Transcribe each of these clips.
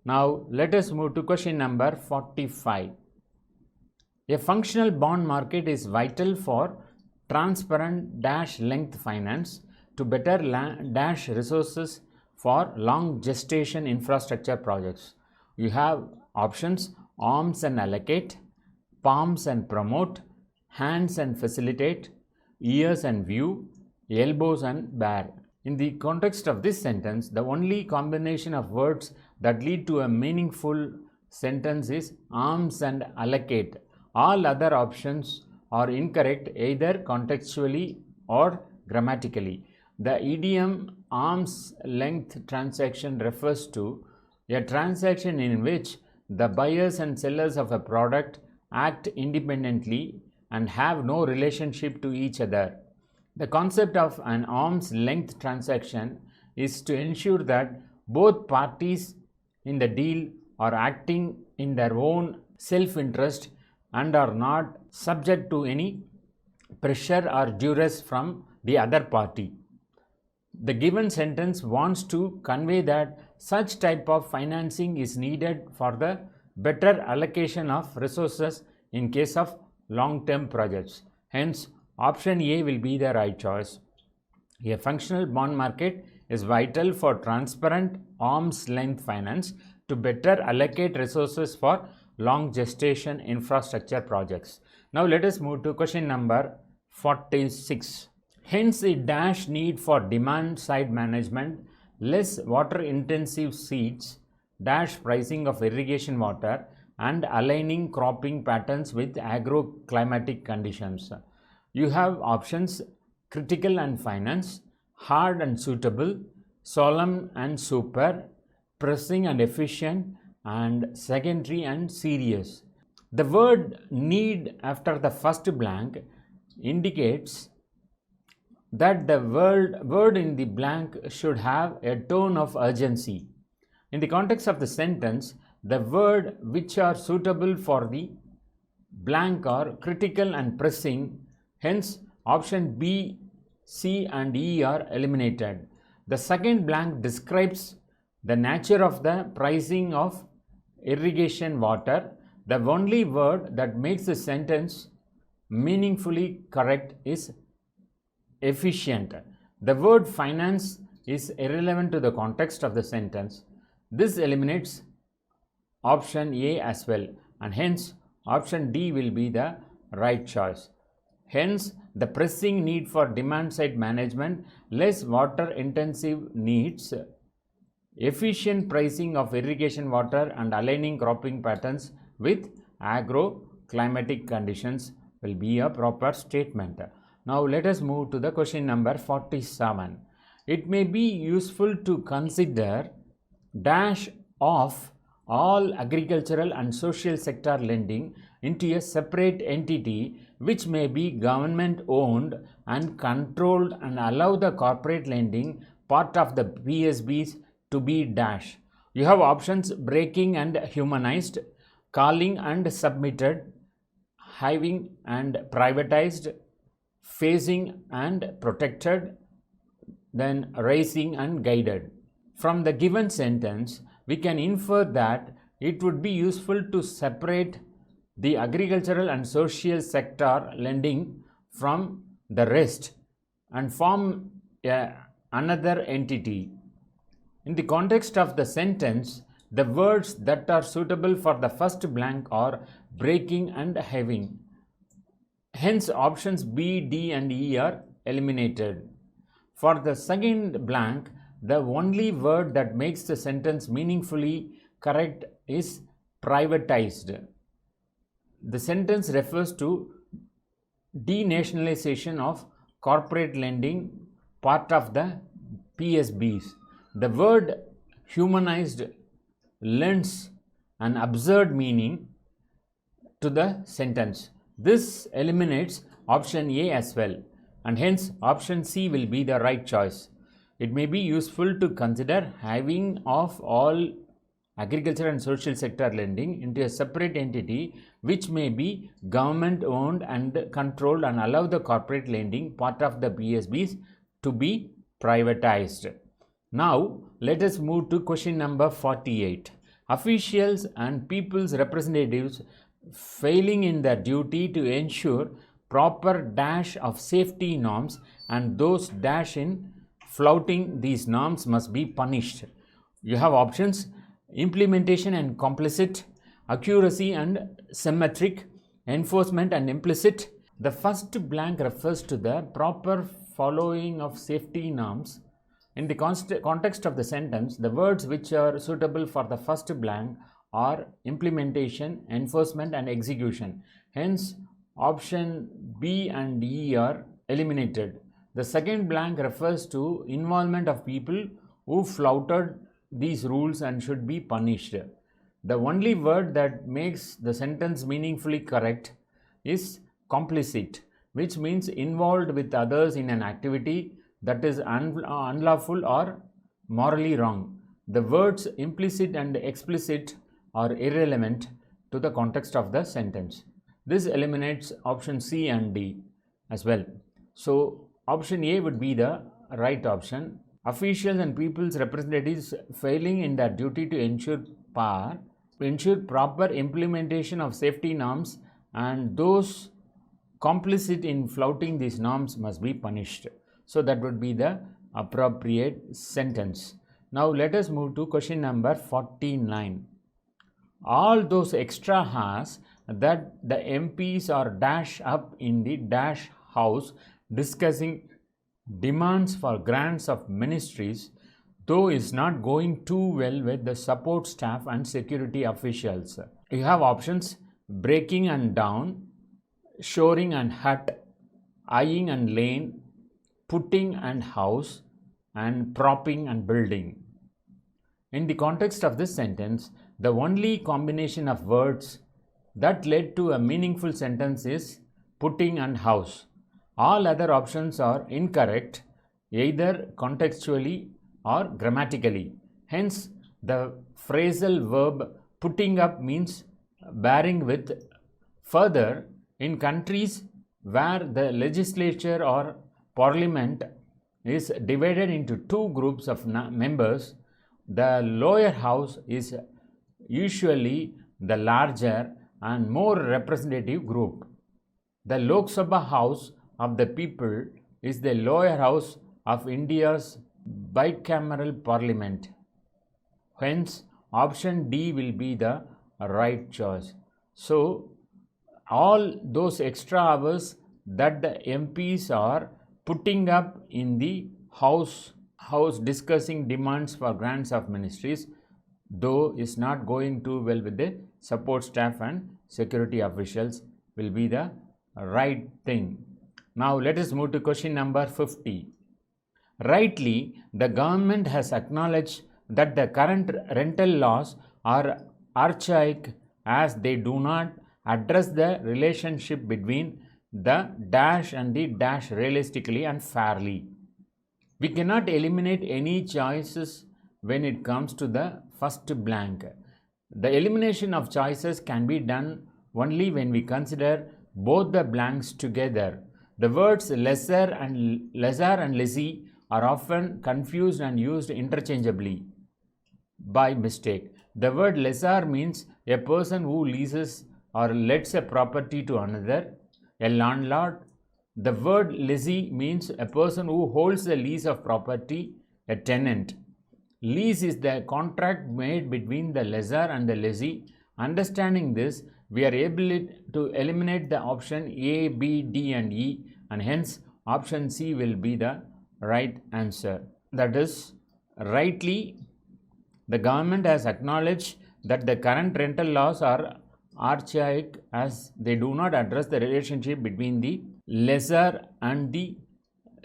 Now let us move to question number 45. A functional bond market is vital for transparent dash length finance to better dash resources for long gestation infrastructure projects. You have options: arms and allocate, palms and promote, hands and facilitate, ears and view, elbows and bear. In the context of this sentence, the only combination of words that lead to a meaningful sentence is arms and allocate. All other options are incorrect either contextually or grammatically. The idiom arm's length transaction refers to a transaction in which the buyers and sellers of a product act independently and have no relationship to each other. The concept of an arm's length transaction is to ensure that both parties in the deal are acting in their own self-interest and are not subject to any pressure or duress from the other party. The given sentence wants to convey that such type of financing is needed for the better allocation of resources in case of long-term projects. Hence, option A will be the right choice. A functional bond market is vital for transparent arm's length finance to better allocate resources for long gestation infrastructure projects. Now let us move to question number 46. Hence, a dash need for demand side management, less water intensive seeds, dash pricing of irrigation water, and aligning cropping patterns with agroclimatic conditions. You have options: critical and finance, hard and suitable, solemn and super, pressing and efficient, and secondary and serious. The word need after the first blank indicates that the word in the blank should have a tone of urgency. In the context of the sentence, the word which are suitable for the blank are critical and pressing. Hence, option B, C and E are eliminated. The second blank describes the nature of the pricing of irrigation water. The only word that makes the sentence meaningfully correct is efficient. The word finance is irrelevant to the context of the sentence. This eliminates option A as well, and hence option D will be the right choice. Hence, the pressing need for demand side management, less water intensive needs, efficient pricing of irrigation water, and aligning cropping patterns with agroclimatic conditions will be a proper statement. Now let us move to the question number 47. It may be useful to consider dash of all agricultural and social sector lending into a separate entity which may be government owned and controlled and allow the corporate lending part of the PSBs to be dash. You have options: breaking and humanized, calling and submitted, hiving and privatized, phasing and protected, then raising and guided. From the given sentence, we can infer that it would be useful to separate the agricultural and social sector lending from the rest and form another entity. In the context of the sentence, the words that are suitable for the first blank are breaking and having. Hence, options B, D and E are eliminated. For the second blank, the only word that makes the sentence meaningfully correct is privatized. The sentence refers to denationalization of corporate lending part of the PSBs. The word humanized lends an absurd meaning to the sentence. This eliminates option A as well, and hence option C will be the right choice. It may be useful to consider having of all agriculture and social sector lending into a separate entity which may be government owned and controlled and allow the corporate lending part of the PSBs to be privatized. Now let us move to question number 48. Officials and people's representatives failing in their duty to ensure proper dash of safety norms, and those dash in flouting these norms must be punished. You have options: implementation and complicit, accuracy and symmetric, enforcement and implicit. The first blank refers to the proper following of safety norms. In the context of the sentence, the words which are suitable for the first blank are implementation, enforcement, and execution. Hence, option B and E are eliminated. The second blank refers to involvement of people who flouted these rules and should be punished. The only word that makes the sentence meaningfully correct is complicit, which means involved with others in an activity that is unlawful or morally wrong. The words implicit and explicit are irrelevant to the context of the sentence. This eliminates option C and D as well. So option A would be the right option. Officials and people's representatives failing in their duty to ensure proper implementation of safety norms, and those complicit in flouting these norms must be punished. So that would be the appropriate sentence. Now let us move to question number 49. All those extra hours that the MPs are dash up in the dash house discussing demands for grants of ministries, though is not going too well with the support staff and security officials. You have options: breaking and down, shoring and hut, eyeing and lane, putting and house, and propping and building. In the context of this sentence, the only combination of words that led to a meaningful sentence is putting and house. All other options are incorrect, either contextually or grammatically. Hence, the phrasal verb putting up means bearing with. Further, in countries where the legislature or parliament is divided into two groups of members, the lower house is usually the larger and more representative group. The Lok Sabha House of the People is the lower house of India's bicameral parliament. Hence, option D will be the right choice. So, all those extra hours that the MPs are putting up in the house discussing demands for grants of ministries, though is not going too well with the support staff and security officials, will be the right thing. Now let us move to question number 50. Rightly, the government has acknowledged that the current rental laws are archaic as they do not address the relationship between the dash and the dash realistically and fairly. We cannot eliminate any choices when it comes to the first blank. The elimination of choices can be done only when we consider both the blanks together. The words lesser and lessee are often confused and used interchangeably by mistake. The word lessor means a person who leases or lets a property to another, a landlord. The word lessee means a person who holds the lease of property, a tenant. Lease is the contract made between the lessor and the lessee. Understanding this, we are able to eliminate the option A, B, D and E, and hence option C will be the right answer. That is, rightly, the government has acknowledged that the current rental laws are archaic as they do not address the relationship between the lessor and the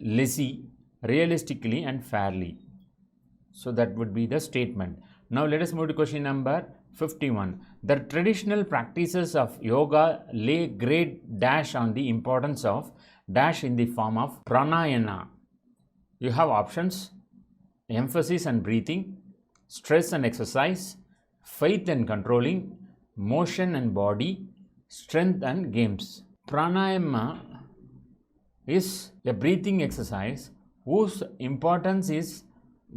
lessee realistically and fairly. So that would be the statement. Now let us move to question number 51. The traditional practices of yoga lay great dash on the importance of dash in the form of pranayama. You have options: emphasis and breathing, stress and exercise, faith and controlling, motion and body, strength and games. Pranayama is a breathing exercise whose importance is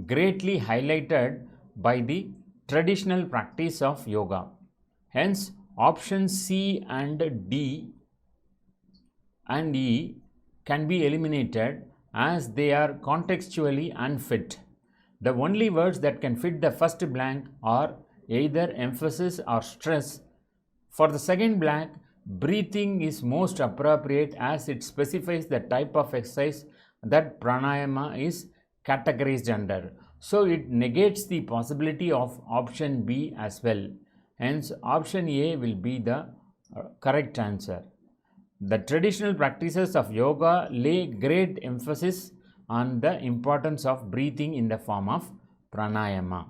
greatly highlighted by the traditional practice of yoga. Hence, options C and D and E can be eliminated as they are contextually unfit. The only words that can fit the first blank are either emphasis or stress. For the second blank, breathing is most appropriate as it specifies the type of exercise that pranayama is categorized under. So it negates the possibility of option B as well. Hence, option A will be the correct answer. The traditional practices of yoga lay great emphasis on the importance of breathing in the form of pranayama.